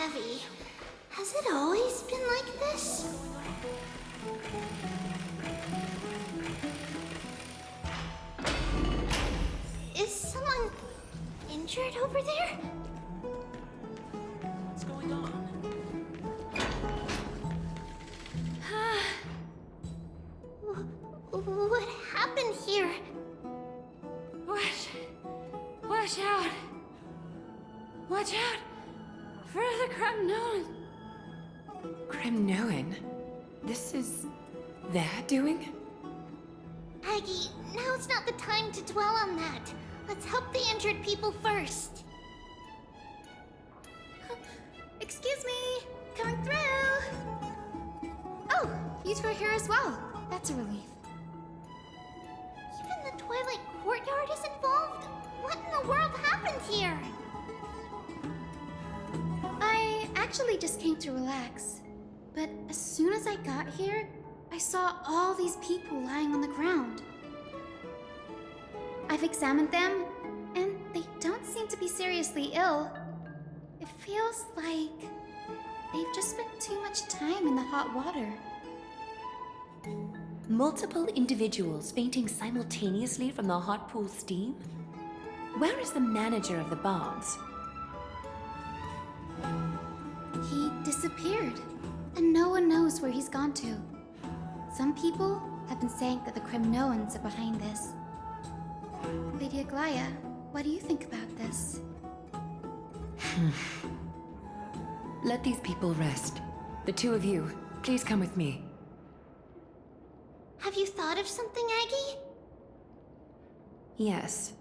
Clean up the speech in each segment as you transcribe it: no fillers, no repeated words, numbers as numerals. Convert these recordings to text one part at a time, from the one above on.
heavy. Has it always been like this? Is someone injured over there? What's going on? What happened here? Watch out! Watch out! For the Kremnoan! Kremnoan? This is their doing? Aggie, now's not the time to dwell on that. Let's help the injured people first. Excuse me! Coming through! Oh, you two are here as well. That's a relief. Even the Twilight Courtyard is involved? What in the world happened here? I actually just came to relax. But as soon as I got here, I saw all these people lying on the ground. I've examined them, and they don't seem to be seriously ill. It feels like they've just spent too much time in the hot water. Multiple individuals fainting simultaneously from the hot pool steam? Where is the manager of the baths? He disappeared, and no one knows where he's gone to. Some people have been saying that the Kremnoans are behind this. Lady Aglaya, what do you think about this? Let these people rest. The two of you, please come with me. Have you thought of something, Aggie? Yes.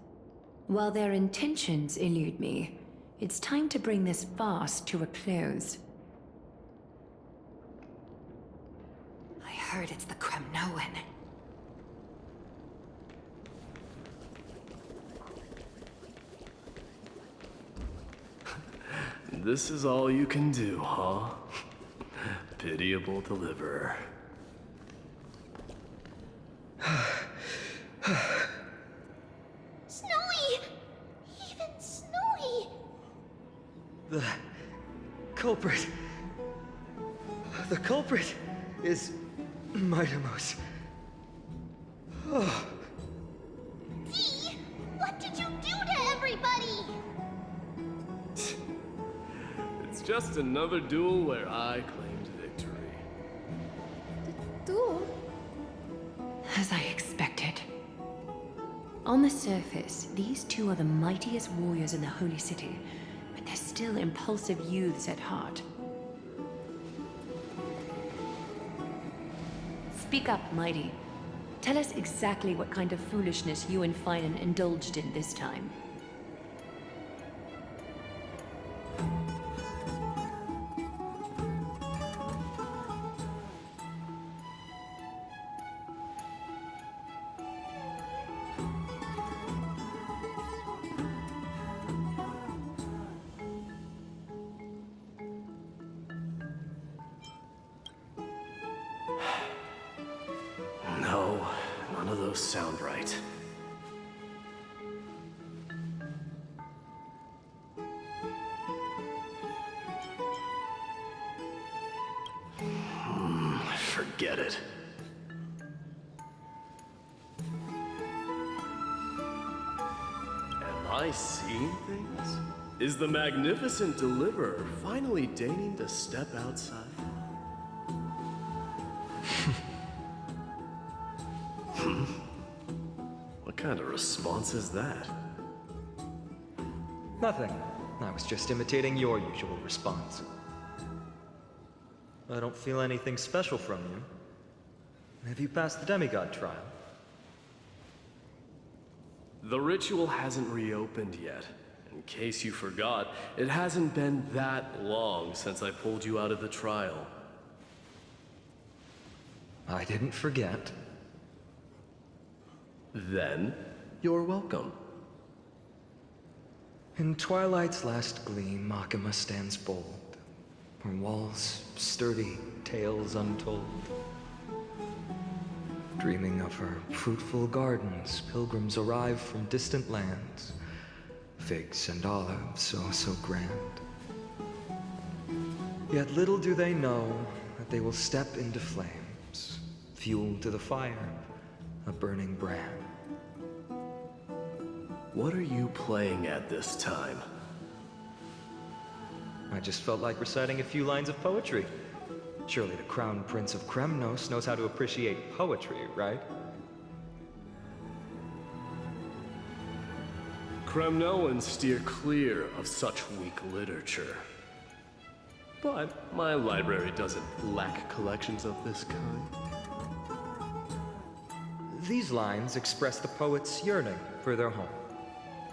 While their intentions elude me, it's time to bring this farce to a close. I heard it's the Kremnoan. This is all you can do, huh? Pitiable deliverer. Snowy! Even Snowy! The culprit. The culprit is Mightimos. Oh. Dee! What did you do to everybody? It's just another duel where I claimed victory. Duel? As I expected. On the surface, these two are the mightiest warriors in the Holy City, but they're still impulsive youths at heart. Speak up, Mighty. Tell us exactly what kind of foolishness you and Finan indulged in this time. No, none of those sound right. Forget it. Am I seeing things? Is the magnificent deliverer finally deigning to step outside? What kind of response is that? Nothing. I was just imitating your usual response. I don't feel anything special from you. Have you passed the demigod trial? The ritual hasn't reopened yet. In case you forgot, it hasn't been that long since I pulled you out of the trial. I didn't forget. Then, you're welcome. In Twilight's last gleam, Makima stands bold. Her walls sturdy, tales untold. Dreaming of her fruitful gardens, pilgrims arrive from distant lands. Figs and olives, oh so grand. Yet little do they know that they will step into flames, fuel to the fire, a burning brand. What are you playing at this time? I just felt like reciting a few lines of poetry. Surely the Crown Prince of Kremnos knows how to appreciate poetry, right? Kremnoans steer clear of such weak literature. But my library doesn't lack collections of this kind. These lines express the poet's yearning for their home,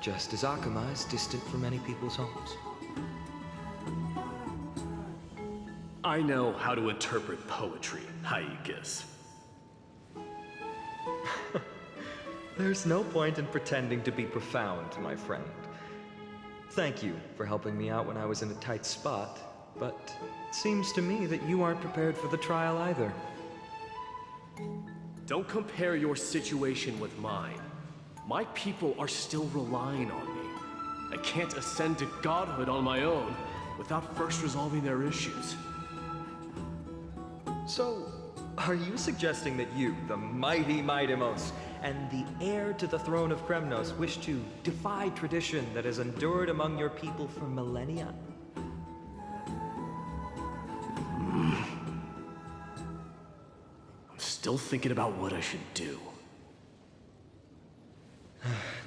just as Akama is distant from many people's homes. I know how to interpret poetry, Haikis. There's no point in pretending to be profound, my friend. Thank you for helping me out when I was in a tight spot, but it seems to me that you aren't prepared for the trial either. Don't compare your situation with mine. My people are still relying on me. I can't ascend to godhood on my own without first resolving their issues. So, are you suggesting that you, the mighty Mightimos, and the heir to the throne of Kremnos, wish to defy tradition that has endured among your people for millennia? I'm still thinking about what I should do.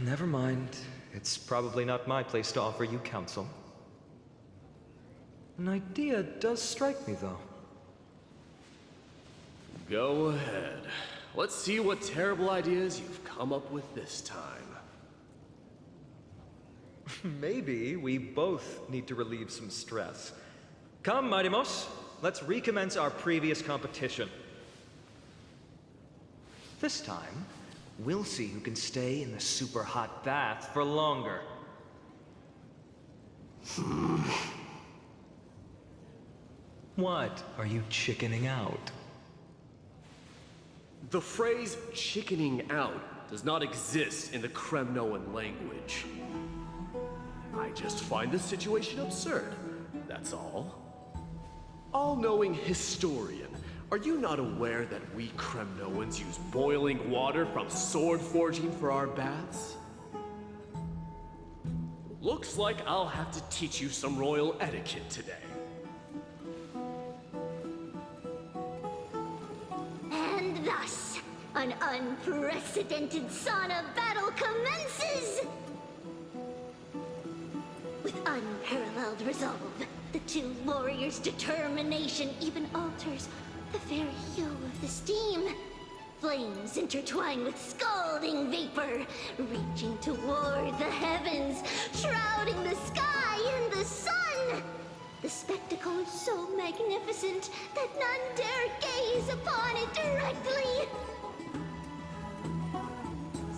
Never mind. It's probably not my place to offer you counsel. An idea does strike me, though. Go ahead. Let's see what terrible ideas you've come up with this time. Maybe we both need to relieve some stress. Come, Mightimos, let's recommence our previous competition. This time, we'll see who can stay in the super hot bath for longer. What? Are you chickening out? The phrase chickening out does not exist in the Kremnoan language. I just find the situation absurd, that's all. All-knowing historian, are you not aware that we Kremnoans use boiling water from sword forging for our baths? Looks like I'll have to teach you some royal etiquette today. And thus, an unprecedented sauna battle commences! With unparalleled resolve, the two warriors' determination even alters the very hue of the steam. Flames intertwine with scalding vapor, reaching toward the heavens, shrouding the sky and the sun. The spectacle is so magnificent that none dare gaze upon it directly.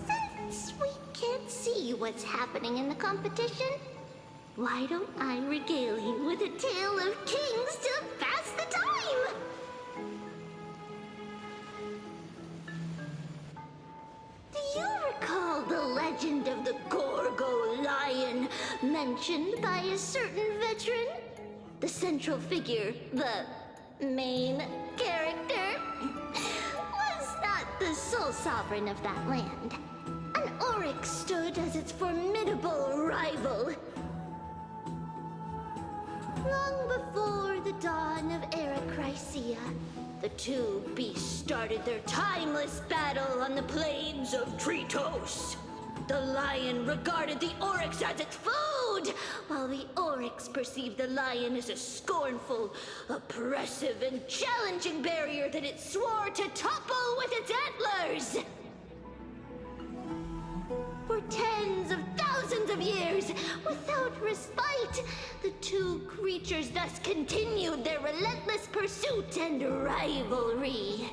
Since we can't see what's happening in the competition, why don't I regale you with a tale of kings to pass the time? Do you recall the legend of the Gorgo lion mentioned by a certain veteran? The central figure, the main character, was not the sole sovereign of that land. An Oryx stood as its formidable rival. Long before the dawn of Era Chrysia, the two beasts started their timeless battle on the plains of Tritos. The lion regarded the Oryx as its food, while the Oryx perceived the lion as a scornful, oppressive, and challenging barrier that it swore to topple with its antlers. For tens of thousands of years, without respite, the two creatures thus continued their relentless pursuit and rivalry.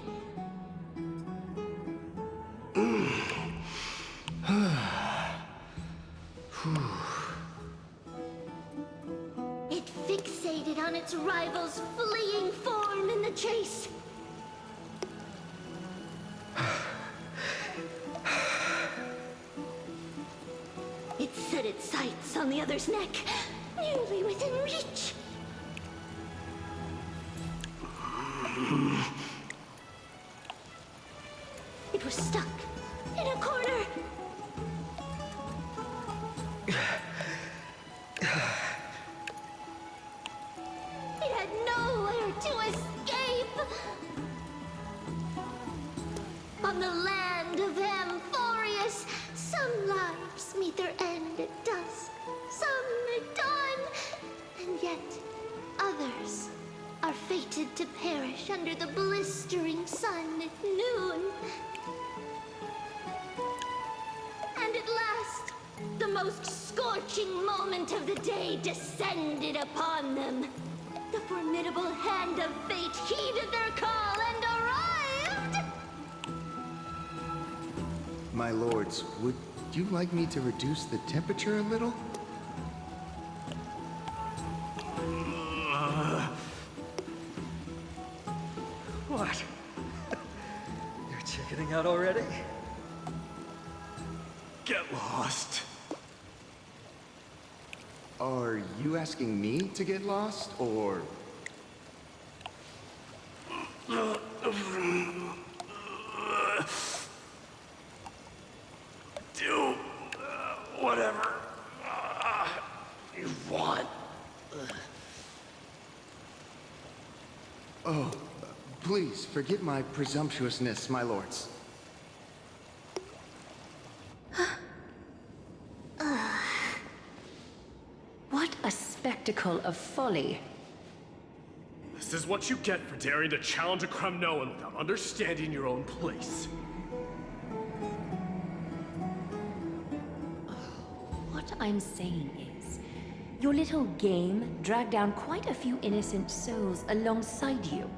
It fixated on its rival's fleeing form in the chase. It set its sights on the other's neck, nearly within reach. It was stuck in a corner. It had nowhere to escape. On the land of Amphorius, some lives meet their end at dusk, some at dawn, and yet others are fated to perish under the blistering sun at noon. And at last, the most scorching moment of the day descended upon them. The formidable hand of fate heeded their call and arrived! My lords, would you like me to reduce the temperature a little? What? You're chickening out already? Get lost. Are you asking me to get lost, or... Do whatever you want. Oh, please forgive my presumptuousness, my lords. What a spectacle of folly. This is what you get for daring to challenge a Kremnoan without understanding your own place. What I'm saying is, your little game dragged down quite a few innocent souls alongside you.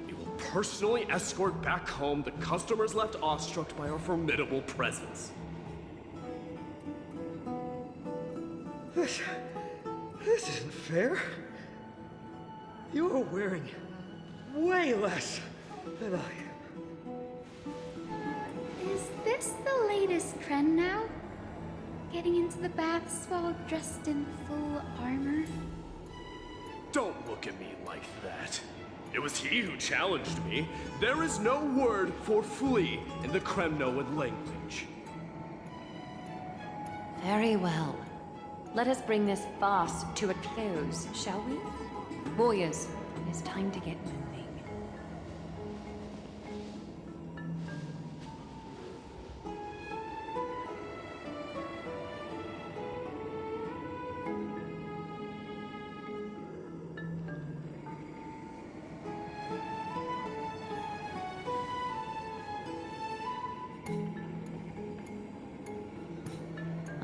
You will personally escort back home the customers left awestruck by our formidable presence. This isn't fair. You are wearing way less than I am. Is this the latest trend now? Getting into the baths while dressed in full armor? Don't look at me like that. It was he who challenged me. There is no word for flee in the Kremnoan language. Very well. Let us bring this farce to a close, shall we? Warriors, it is time to get moving.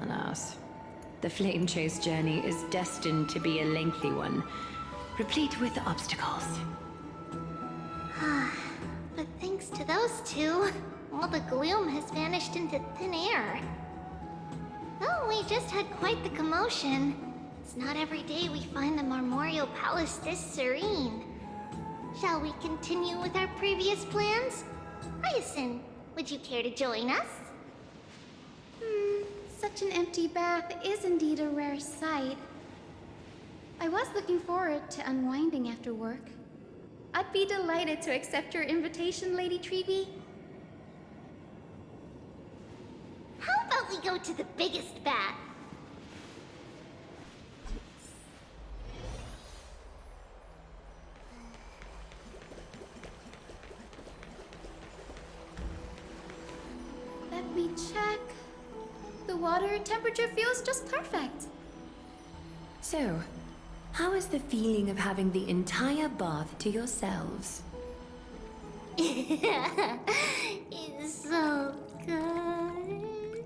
Alas, the Flame Chase journey is destined to be a lengthy one, replete with obstacles. But thanks to those two, all the gloom has vanished into thin air. Oh, we just had quite the commotion. It's not every day we find the Marmoreal Palace this serene. Shall we continue with our previous plans? Hyacinth, would you care to join us? Such an empty bath is indeed a rare sight. I was looking forward to unwinding after work. I'd be delighted to accept your invitation, Lady Treeby. How about we go to the biggest bath? Let me check. The water temperature feels just perfect. So, how is the feeling of having the entire bath to yourselves? It's so good.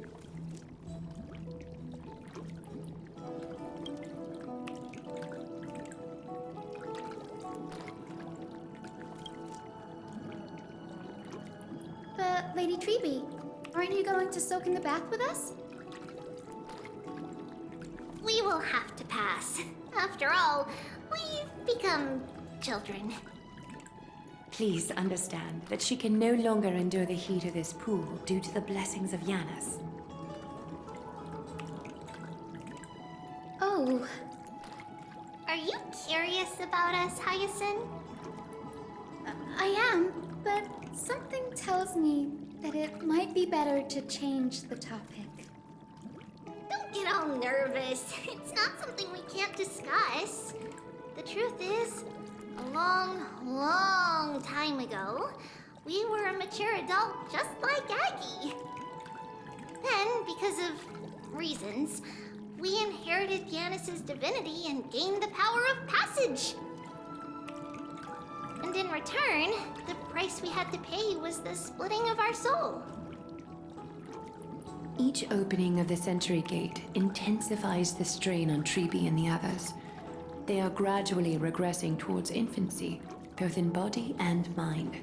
But, Lady Treeby, aren't you going to soak in the bath with us? We will have to pass. After all, we've become children. Please understand that she can no longer endure the heat of this pool due to the blessings of Yanis. Oh, Are you curious about us, Hyacinth? I am. but something tells me that it might be better to change the topic. Don't get all nervous. It's not something we can't discuss. The truth is, a long, long time ago, we were a mature adult just like Aggie. Then, because of reasons, we inherited Yanis's divinity and gained the power of passage. And in return, the price we had to pay was the splitting of our soul. Each opening of the Century Gate intensifies the strain on Treeby and the others. They are gradually regressing towards infancy, both in body and mind.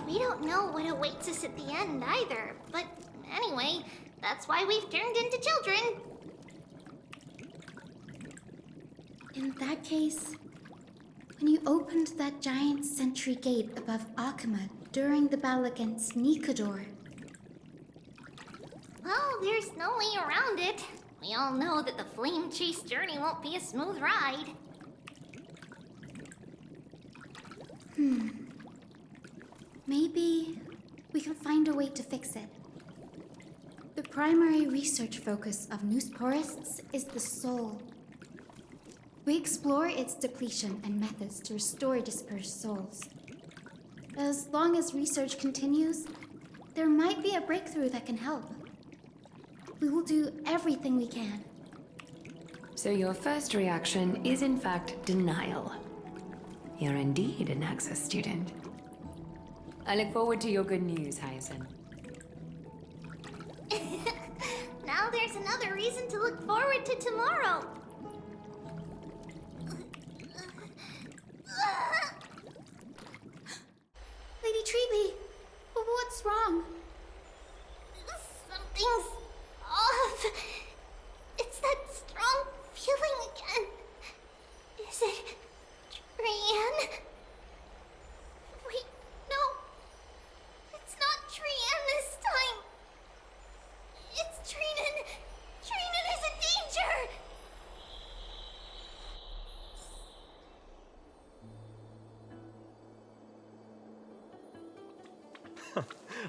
We don't know what awaits us at the end either, but anyway, that's why we've turned into children. In that case, when you opened that giant sentry gate above Akama during the battle against Nikador, Well, there's no way around it. We all know that the flame chase journey won't be a smooth ride. maybe we can find a way to fix it. The primary research focus of Noosporists is the soul. We explore its depletion and methods to restore dispersed souls. As long as research continues, there might be a breakthrough that can help. We will do everything we can. So your first reaction is in fact denial. You're indeed an Access student. I look forward to your good news, Hyacinth. Now there's another reason to look forward to tomorrow. Lady Treeby, what's wrong? Something's off. It's that strong feeling again. Is it Trian? Wait, no. It's not Trian this time. It's Trinan. Trinan is in danger.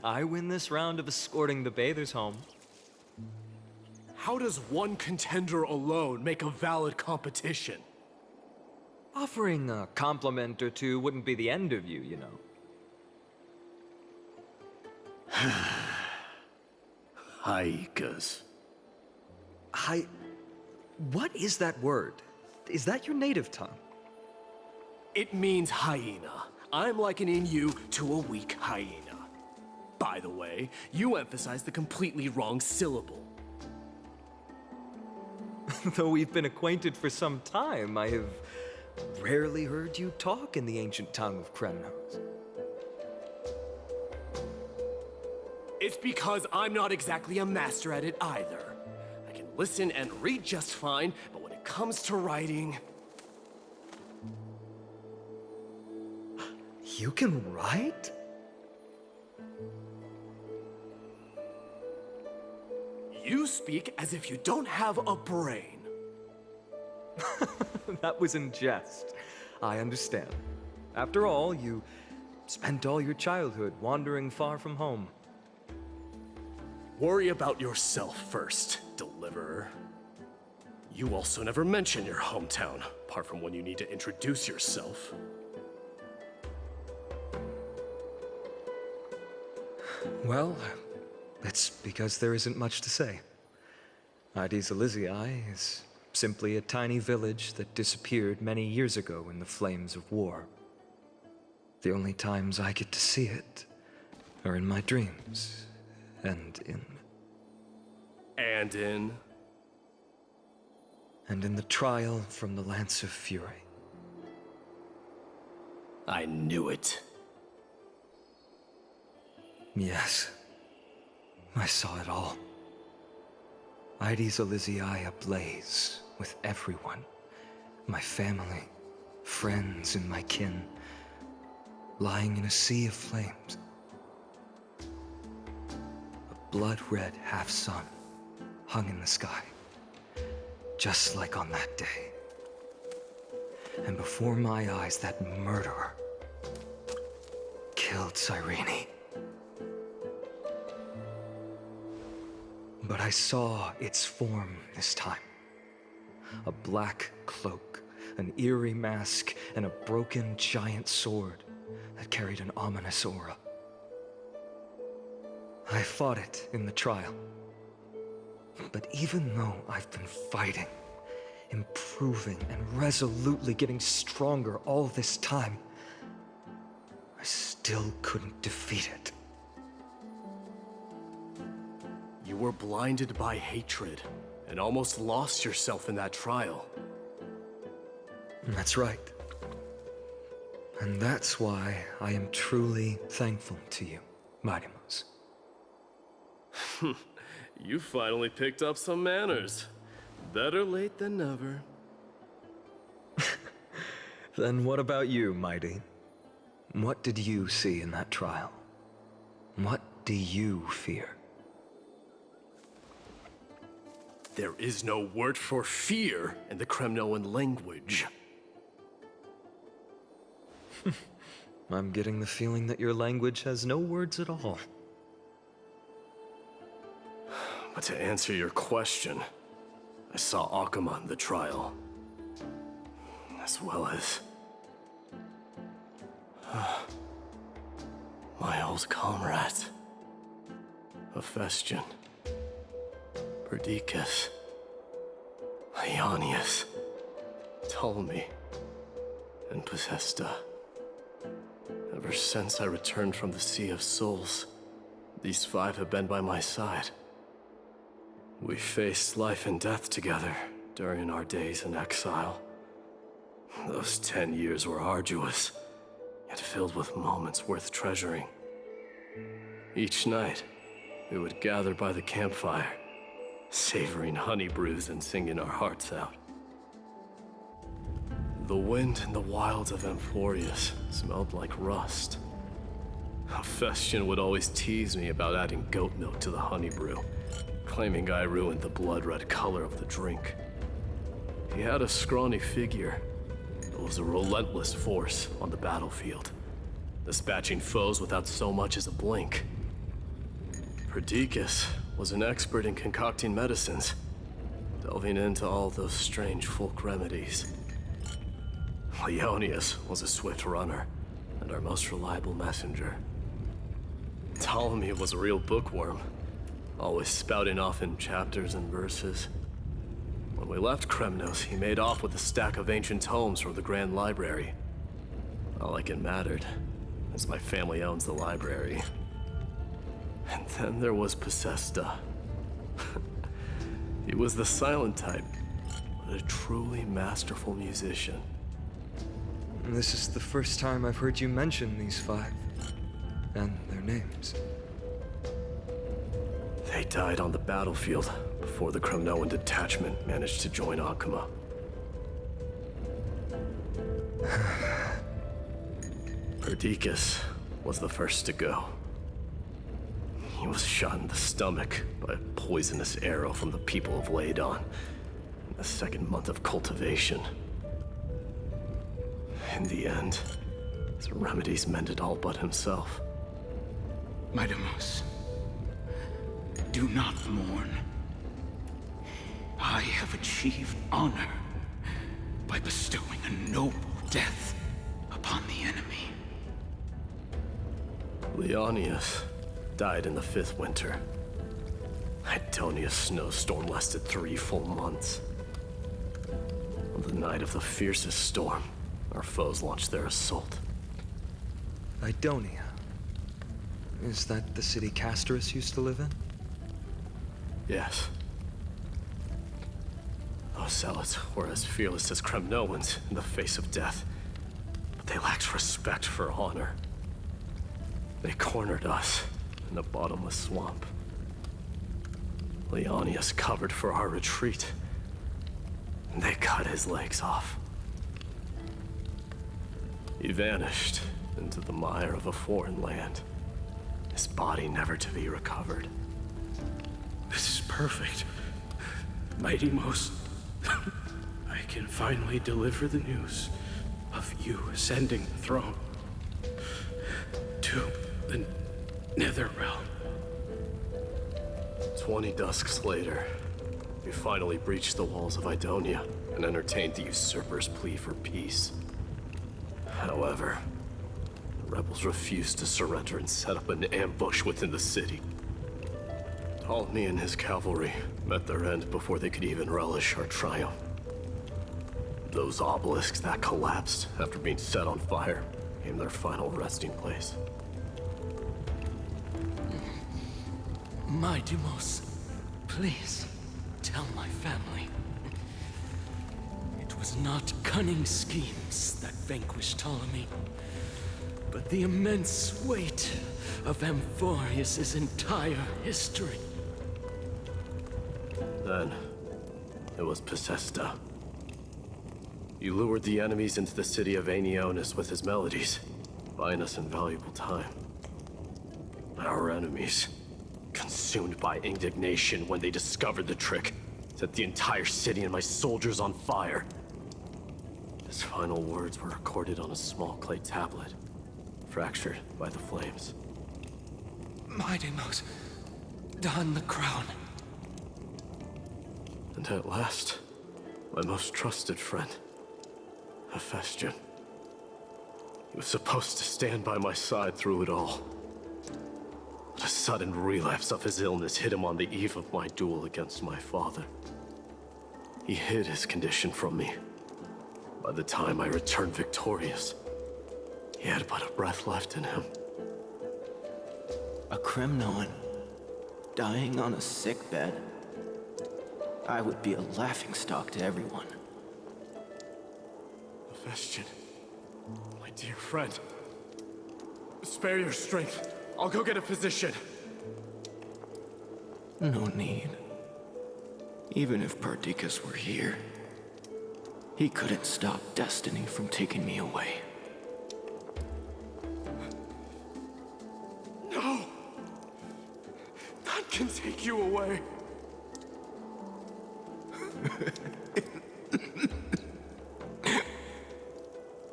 I win this round of escorting the bathers home. How does one contender alone make a valid competition? Offering a compliment or two wouldn't be the end of you, you know. Haikas. What is that word? Is that your native tongue? It means hyena. I'm likening you to a weak hyena. By the way, you emphasized the completely wrong syllable. Though we've been acquainted for some time, I have rarely heard you talk in the ancient tongue of Kremnos. It's because I'm not exactly a master at it either. I can listen and read just fine, but when it comes to writing... You can write? You speak as if you don't have a brain. That was in jest. I understand. After all, you spent all your childhood wandering far from home. Worry about yourself first, Deliverer. You also never mention your hometown, apart from when you need to introduce yourself. Well, it's because there isn't much to say. Ides Elysiae is simply a tiny village that disappeared many years ago in the flames of war. The only times I get to see it are in my dreams, and in the trial from the Lance of Fury. I knew it. Yes, I saw it all. Ides Elysiae ablaze with everyone. My family, friends, and my kin, lying in a sea of flames. A blood-red half-sun hung in the sky, just like on that day. And before my eyes, that murderer, killed Cyrene. But I saw its form this time. A black cloak, an eerie mask, and a broken giant sword that carried an ominous aura. I fought it in the trial. But even though I've been fighting, improving, and resolutely getting stronger all this time, I still couldn't defeat it. You were blinded by hatred and almost lost yourself in that trial. That's right. And that's why I am truly thankful to you, Mighty Mouse. You finally picked up some manners. Better late than never. Then what about you, Mighty? What did you see in that trial? What do you fear? There is no word for fear in the Kremnoan language. I'm getting the feeling that your language has no words at all. But to answer your question, I saw Akuma in the trial. As well as... my old comrades. Hephaestion. Perdiccas. Ionius. Ptolemy. And Possesta. Ever since I returned from the Sea of Souls, these five have been by my side. We faced life and death together during our days in exile. Those 10 years were arduous, yet filled with moments worth treasuring. Each night, we would gather by the campfire, savoring honey brews and singing our hearts out. The wind in the wilds of Amphorius smelled like rust. Hephaestion would always tease me about adding goat milk to the honey brew, claiming I ruined the blood-red color of the drink. He had a scrawny figure, but was a relentless force on the battlefield, dispatching foes without so much as a blink. Perdiccas was an expert in concocting medicines, delving into all those strange folk remedies. Ionius was a swift runner, and our most reliable messenger. Ptolemy was a real bookworm, always spouting off in chapters and verses. When we left Kremnos, he made off with a stack of ancient tomes from the Grand Library. Not like it mattered, as my family owns the library. And then there was Possesta. He was the silent type, but a truly masterful musician. This is the first time I've heard you mention these five, and their names. They died on the battlefield before the Kremnoan detachment managed to join Akuma. Perdiccas was the first to go. He was shot in the stomach by a poisonous arrow from the people of Ladon in the second month of cultivation. In the end, his remedies mended all but himself. Mightymouse, do not mourn. I have achieved honor by bestowing a noble death upon the enemy. Leonius died in the 5th winter. Idonia's snowstorm lasted 3 full months. On the night of the fiercest storm, our foes launched their assault. Idonia. Is that the city Castorus used to live in? Yes. Those zealots were as fearless as Kremnoans in the face of death, but they lacked respect for honor. They cornered us in a bottomless swamp. Leonius covered for our retreat, and they cut his legs off. He vanished into the mire of a foreign land, his body never to be recovered. This is perfect. Mightymouse, I can finally deliver the news of you ascending the throne to Netherrealm. 20 dusks later, we finally breached the walls of Idonia and entertained the usurper's plea for peace. However, the rebels refused to surrender and set up an ambush within the city. Ptolemy and his cavalry met their end before they could even relish our triumph. Those obelisks that collapsed after being set on fire became their final resting place. My Deimos, please tell my family. It was not cunning schemes that vanquished Ptolemy, but the immense weight of Amphorius' entire history. Then, it was Pacesta. He lured the enemies into the city of Aenionis with his melodies, buying us invaluable time. Our enemies, consumed by indignation when they discovered the trick, set the entire city and my soldiers on fire. His final words were recorded on a small clay tablet, fractured by the flames. My Deimos, don the crown. And at last, my most trusted friend, Hephaestion. He was supposed to stand by my side through it all. But a sudden relapse of his illness hit him on the eve of my duel against my father. He hid his condition from me. By the time I returned victorious, he had but a breath left in him. A Kremnoan dying on a sickbed. I would be a laughingstock to everyone. Hephaestion, my dear friend. Spare your strength. I'll go get a physician. No need. Even if Perdiccas were here, he couldn't stop destiny from taking me away. No! None can take you away.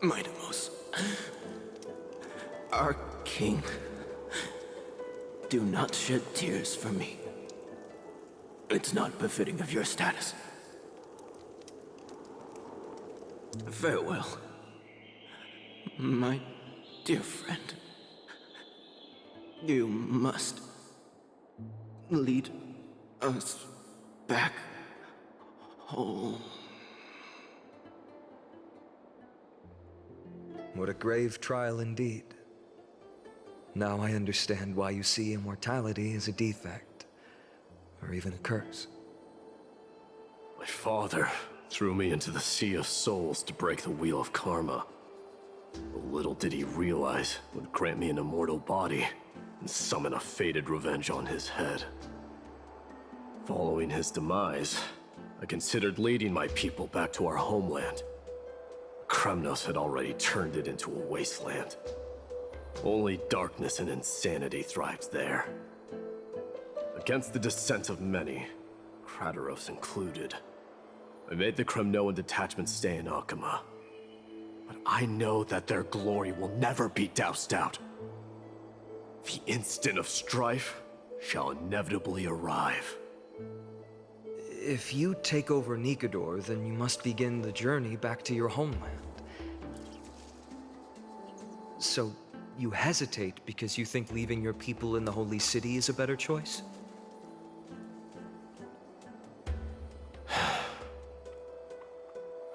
My Deimos, our king, do not shed tears for me. It's not befitting of your status. Farewell, my dear friend. You must lead us back home. What a grave trial indeed. Now I understand why you see immortality as a defect, or even a curse. My father threw me into the sea of souls to break the wheel of karma. But little did he realize it would grant me an immortal body and summon a fated revenge on his head. Following his demise, I considered leading my people back to our homeland. Kremnos had already turned it into a wasteland. Only darkness and insanity thrived there. Against the dissent of many, Krateros included, I made the Kremnoan detachment stay in Akama. But I know that their glory will never be doused out. The instant of strife shall inevitably arrive. If you take over Nikedor, then you must begin the journey back to your homeland. So, you hesitate because you think leaving your people in the Holy City is a better choice?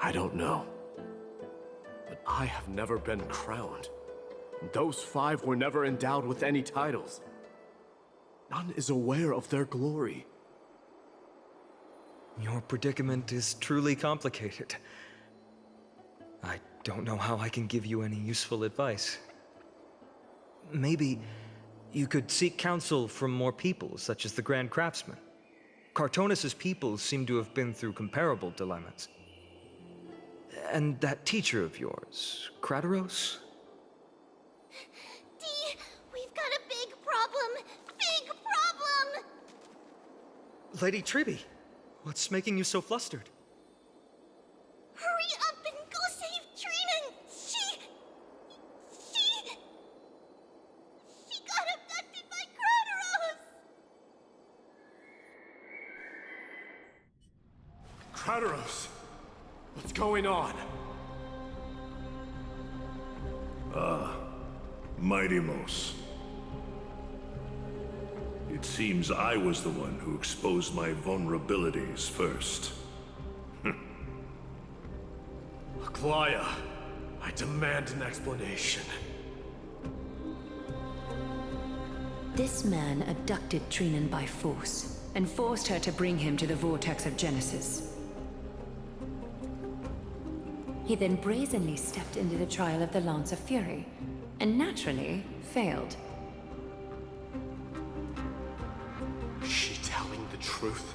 I don't know. But I have never been crowned. Those 5 were never endowed with any titles. None is aware of their glory. Your predicament is truly complicated. I don't know how I can give you any useful advice. Maybe you could seek counsel from more people, such as the Grand Craftsman. Cartonis' people seem to have been through comparable dilemmas. And that teacher of yours, Krateros? Dee, we've got a big problem! Big problem! Lady Tribby, what's making you so flustered? Hurry up and go save Trina! She got abducted by Kratos! What's going on? Mighty-Mos. It seems I was the one who exposed my vulnerabilities first. Aglaya, I demand an explanation. This man abducted Trinan by force, and forced her to bring him to the Vortex of Genesis. He then brazenly stepped into the trial of the Lance of Fury, and naturally failed. Is she telling the truth?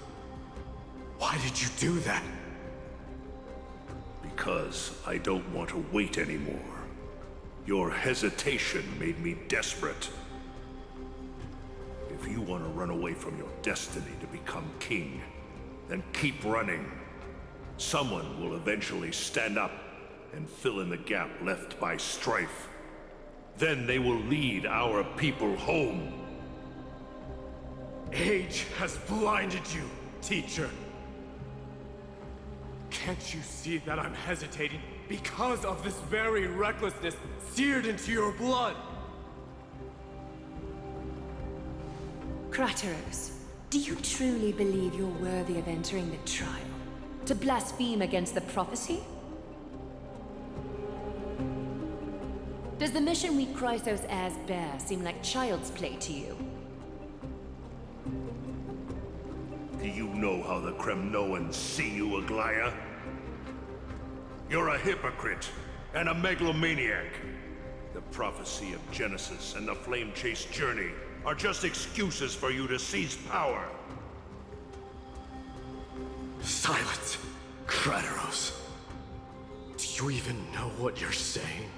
Why did you do that? Because I don't want to wait anymore. Your hesitation made me desperate. If you want to run away from your destiny to become king, then keep running. Someone will eventually stand up and fill in the gap left by strife. Then they will lead our people home. Age has blinded you, teacher. Can't you see that I'm hesitating because of this very recklessness seared into your blood? Kratos, do you truly believe you're worthy of entering the trial? To blaspheme against the prophecy? Does the mission we Chrysos heirs bear seem like child's play to you? Do you know how the Kremnoans see you, Aglaya? You're a hypocrite and a megalomaniac. The prophecy of Genesis and the Flame Chase journey are just excuses for you to seize power. Silence, Kratos. Do you even know what you're saying?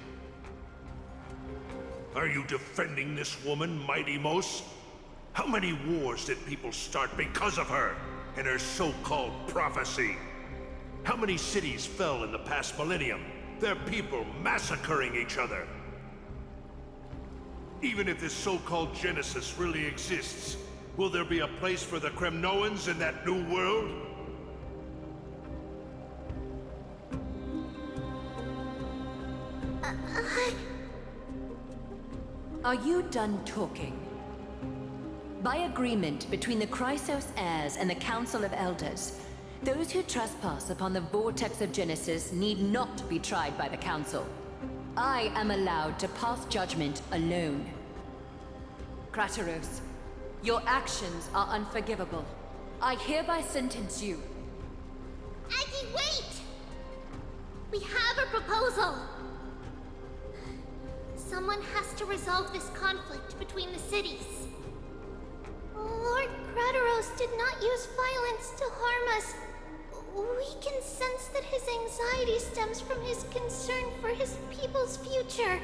Are you defending this woman, Mighty-Mos? How many wars did people start because of her and her so-called prophecy? How many cities fell in the past millennium? Their people massacring each other. Even if this so-called Genesis really exists, will there be a place for the Kremnoans in that new world? Are you done talking? By agreement between the Chrysos heirs and the Council of Elders, those who trespass upon the Vortex of Genesis need not be tried by the Council. I am allowed to pass judgment alone. Kratos, your actions are unforgivable. I hereby sentence you. Aggie, wait! We have a proposal! Someone has to resolve this conflict between the cities. Lord Kratos did not use violence to harm us. We can sense that his anxiety stems from his concern for his people's future.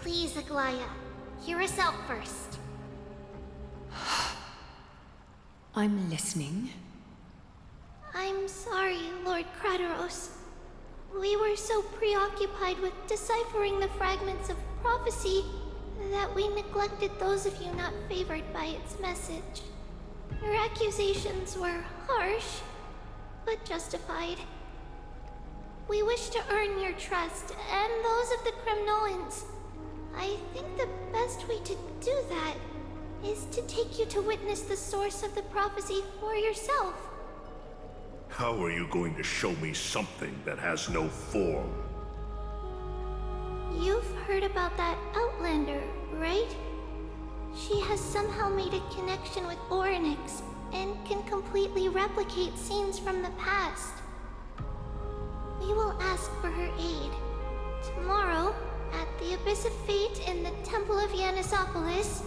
Please, Aglaya, hear us out first. I'm listening. I'm sorry, Lord Kratos. We were so preoccupied with deciphering the fragments of prophecy that we neglected those of you not favored by its message. Your accusations were harsh, but justified. We wish to earn your trust, and those of the Kremnoans. I think the best way to do that is to take you to witness the source of the prophecy for yourself. How are you going to show me something that has no form? You've heard about that Outlander, right? She has somehow made a connection with Orynyx and can completely replicate scenes from the past. We will ask for her aid. Tomorrow, at the Abyss of Fate in the Temple of Yanisopolis,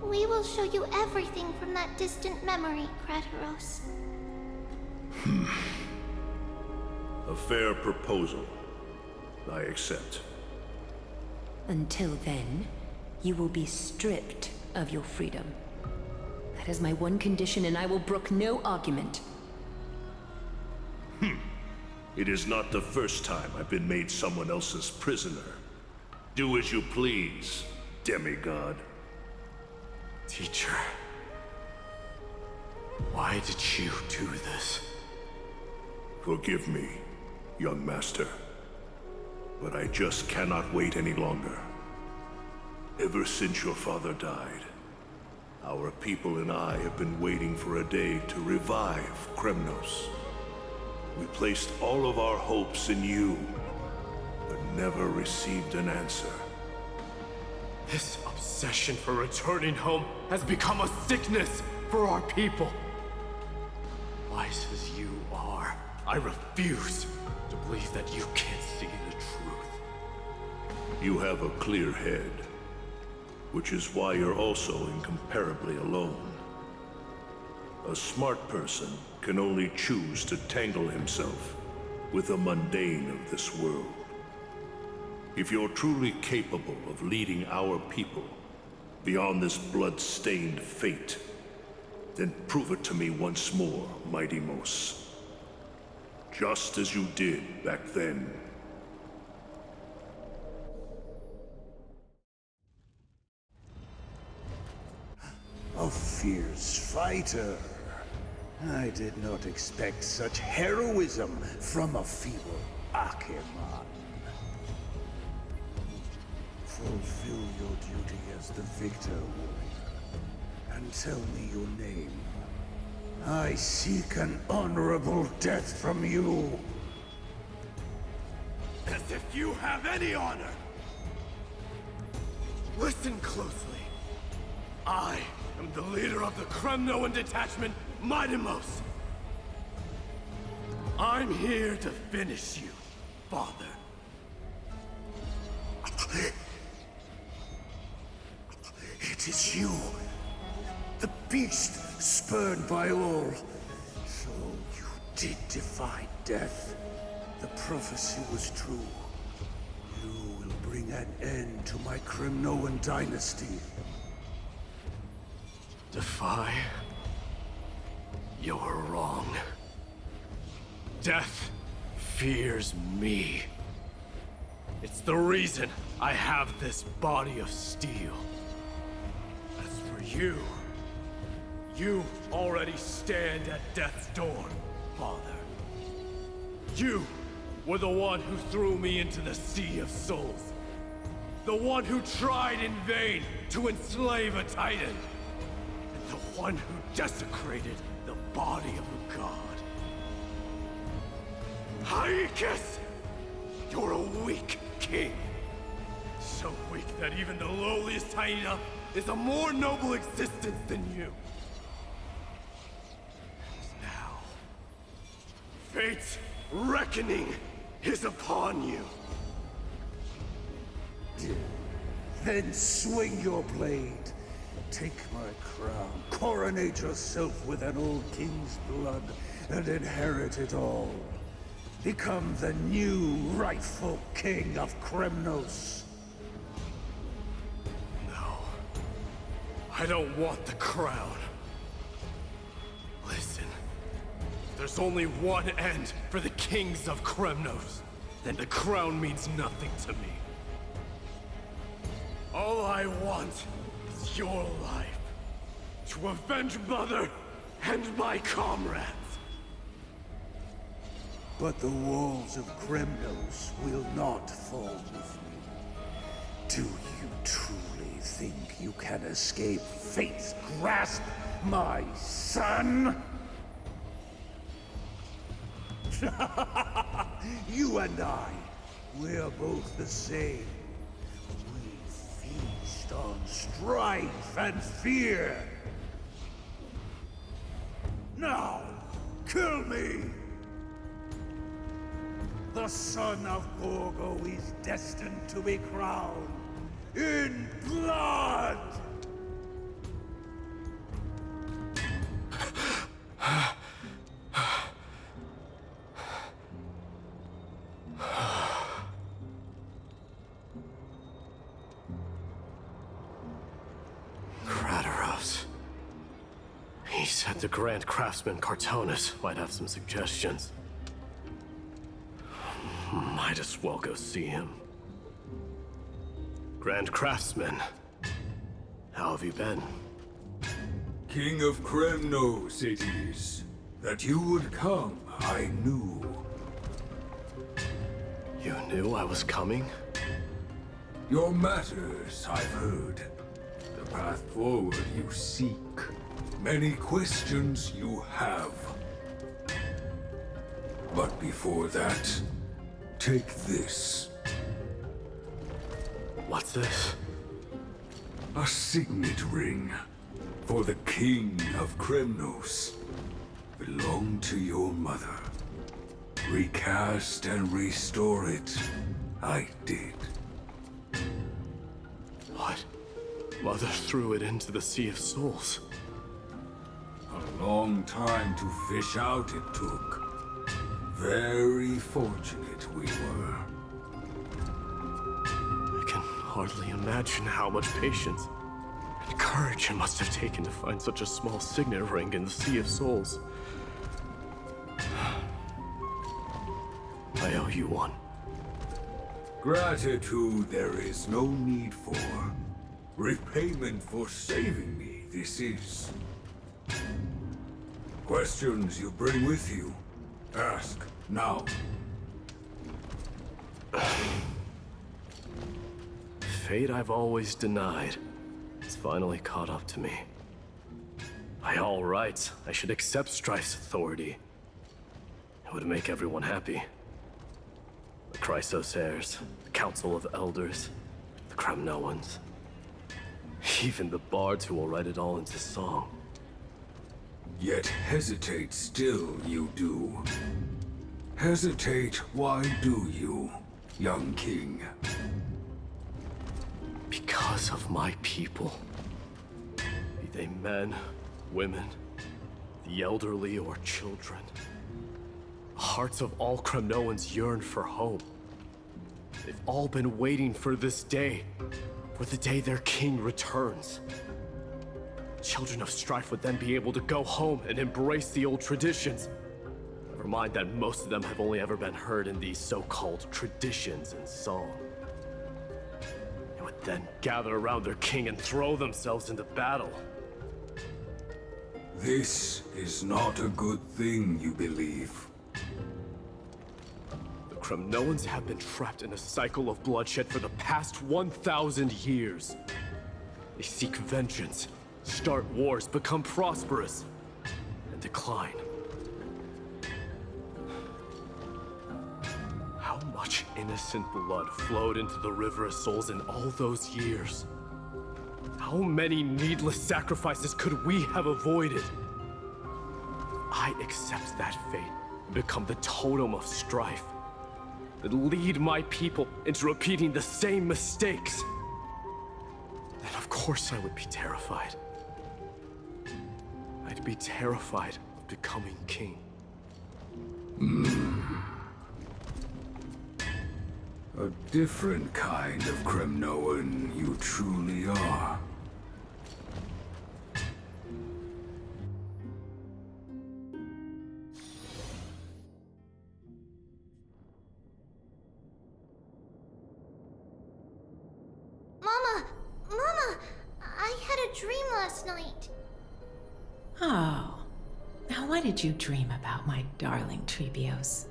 we will show you everything from that distant memory, Kratos. A fair proposal. I accept. Until then, you will be stripped of your freedom. That is my one condition, and I will brook no argument. It is not the first time I've been made someone else's prisoner. Do as you please, demigod. Teacher, why did you do this? Forgive me, young master. But I just cannot wait any longer. Ever since your father died, our people and I have been waiting for a day to revive Kremnos. We placed all of our hopes in you, but never received an answer. This obsession for returning home has become a sickness for our people. Wise as you are, I refuse to believe that you can't see the truth. You have a clear head, which is why you're also incomparably alone. A smart person can only choose to tangle himself with the mundane of this world. If you're truly capable of leading our people beyond this blood-stained fate, then prove it to me once more, Mighty Mos. Just as you did back then. A fierce fighter. I did not expect such heroism from a feeble Akeman. Fulfill your duty as the victor, warrior, and tell me your name. I seek an honorable death from you. As if you have any honor! Listen closely. I am the leader of the Kremnoan detachment, Midemos. I'm here to finish you, father. It is you, the beast spurned by all. So you did defy death. The prophecy was true. You will bring an end to my Kremnoan dynasty. Defy? You're wrong. Death fears me. It's the reason I have this body of steel. As for you, you already stand at death's door, father. You were the one who threw me into the Sea of Souls. The one who tried in vain to enslave a Titan. And the one who desecrated the body of a god. Haikis! You're a weak king. So weak that even the lowliest hyena is a more noble existence than you. And now, fate's reckoning is upon you. Then swing your blade. Take my crown. Coronate yourself with an old king's blood and inherit it all. Become the new rightful king of Kremnos. No. I don't want the crown. Listen. There's only one end for the kings of Kremnos. Then the crown means nothing to me. All I want is your life. To avenge Mother and my comrades. But the walls of Kremnos will not fall with me. Do you truly think you can escape fate's grasp, my son? You and I, we're both the same. We feast on strife and fear. Now, kill me! The son of Gorgo is destined to be crowned in blood! Kratos. He said the Grand Craftsman Cartonus might have some suggestions. Might as well go see him. Grand Craftsman, how have you been? King of Kremnos it is. That you would come, I knew. You knew I was coming? Your matters, I've heard. The path forward you seek. Many questions you have. But before that, take this. What's this? A signet ring for the King of Kremnos. Belonged to your mother. Recast and restore it. I did. What? Mother threw it into the Sea of Souls. A long time to fish out it took. Very fortunate we were. I can hardly imagine how much patience and courage it must have taken to find such a small signet ring in the Sea of Souls. I owe you one. Gratitude there is no need for. Repayment for saving me, this is. Questions you bring with you? Ask, now. Fate I've always denied has finally caught up to me. By all rights, I should accept Strife's authority. It would make everyone happy. The Chrysos heirs, the Council of Elders, the Kremnoans. Even the bards who will write it all into song. Yet hesitate still you do. Hesitate, why do you, young king? Because of my people. Be they men, women, the elderly or children. The hearts of all Kremnoans yearn for hope. They've all been waiting for this day, for the day their king returns. Children of Strife would then be able to go home and embrace the old traditions. Never mind that most of them have only ever been heard in these so-called traditions and song. They would then gather around their king and throw themselves into battle. This is not a good thing, you believe. The Kremnoans have been trapped in a cycle of bloodshed for the past 1,000 years. They seek vengeance, start wars, become prosperous, and decline. How much innocent blood flowed into the River of Souls in all those years? How many needless sacrifices could we have avoided? I accept that fate and become the totem of strife that lead my people into repeating the same mistakes. Then of course I would be terrified. I'd be terrified of becoming king. A different kind of Kremnoan you truly are. Mama, I had a dream last night. Oh. Now what did you dream about, my darling Trebios?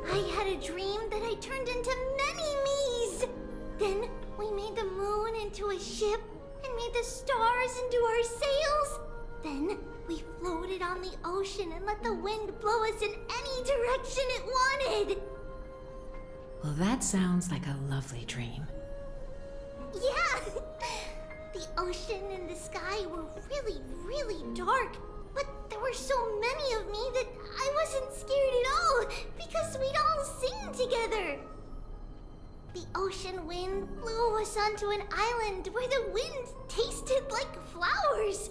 I had a dream that I turned into many me's. Then we made the moon into a ship and made the stars into our sails. Then we floated on the ocean and let the wind blow us in any direction it wanted. Well, that sounds like a lovely dream. Yeah! The ocean and the sky were really, really dark. But there were so many of me that I wasn't scared at all because we'd all sing together. The ocean wind blew us onto an island where the wind tasted like flowers.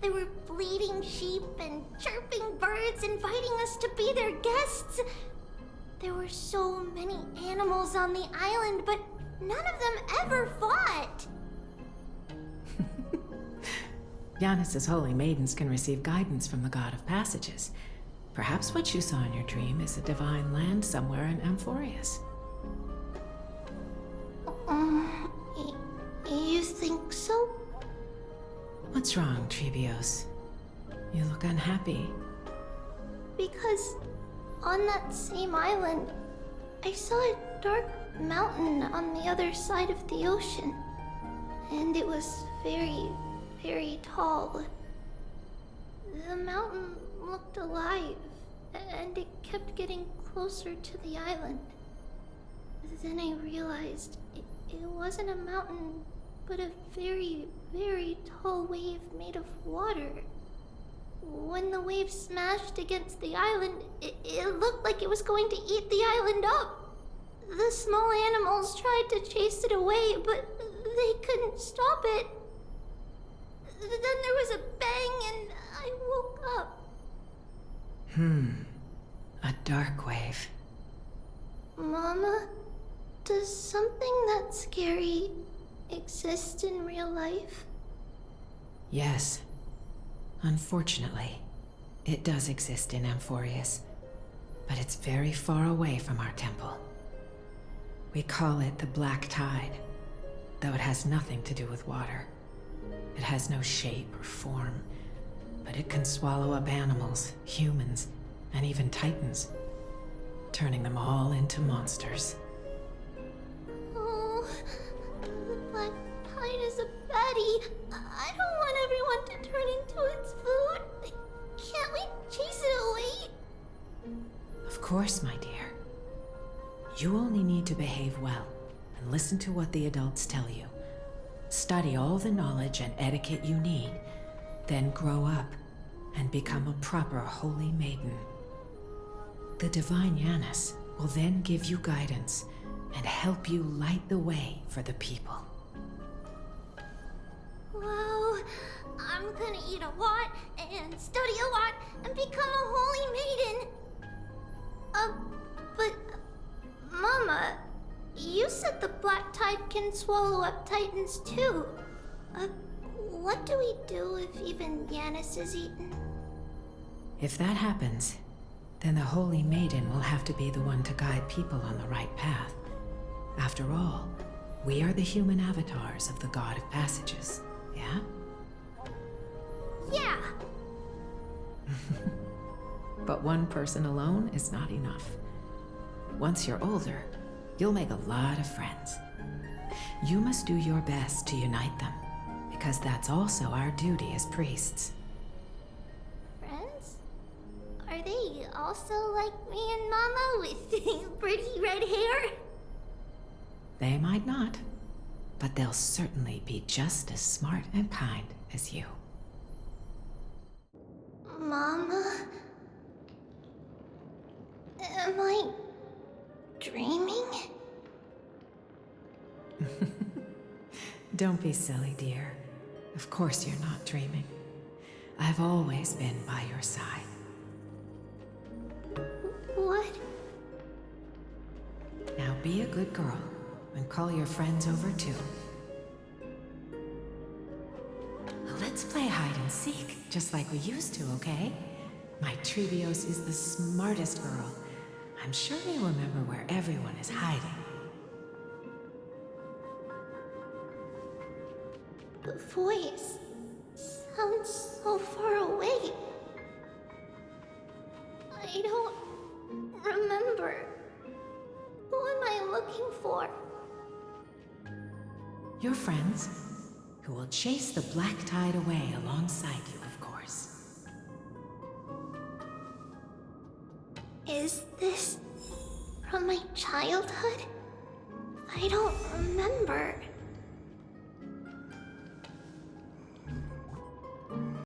There were bleating sheep and chirping birds inviting us to be their guests. There were so many animals on the island, but none of them ever fought. Giannis's holy maidens can receive guidance from the God of Passages. Perhaps what you saw in your dream is a divine land somewhere in Amphorius. You think so? What's wrong, Trebios? You look unhappy. Because on that same island, I saw a dark mountain on the other side of the ocean. And it was very, very tall. The mountain looked alive, and it kept getting closer to the island. Then I realized it wasn't a mountain, but a very, very tall wave made of water. When the wave smashed against the island, it looked like it was going to eat the island up. The small animals tried to chase it away, but they couldn't stop it. Then there was a bang and I woke up. A dark wave. Mama, does something that scary exist in real life? Yes. Unfortunately, it does exist in Amphorius, but it's very far away from our temple. We call it the Black Tide, though it has nothing to do with water. It has no shape or form, but it can swallow up animals, humans, and even titans, turning them all into monsters. Oh, the Black Tide is a baddie. I don't want everyone to turn into its food. Can't we chase it away? Of course, my dear. You only need to behave well and listen to what the adults tell you. Study all the knowledge and etiquette you need, then grow up and become a proper holy maiden. The divine Yanis will then give you guidance and help you light the way for the people. Wow, I'm gonna eat a lot and study a lot and become a holy maiden. But Mama, you said the Black Tide can swallow up titans too. What do we do if even Yanis is eaten? If that happens, then the Holy Maiden will have to be the one to guide people on the right path. After all, we are the human avatars of the God of Passages, yeah? Yeah! But one person alone is not enough. Once you're older, you'll make a lot of friends. You must do your best to unite them, because that's also our duty as priests. Friends? Are they also like me and Mama with pretty red hair? They might not, but they'll certainly be just as smart and kind as you. Mama? Am I dreaming? Don't be silly, dear. Of course you're not dreaming. I've always been by your side. What? Now be a good girl and call your friends over too. Let's play hide and seek, just like we used to, okay? My Trebios is the smartest girl. I'm sure they remember where everyone is hiding. The voice sounds so far away. I don't remember. Who am I looking for? Your friends, who will chase the Black Tide away alongside you, of course. Is this from my childhood? I don't remember.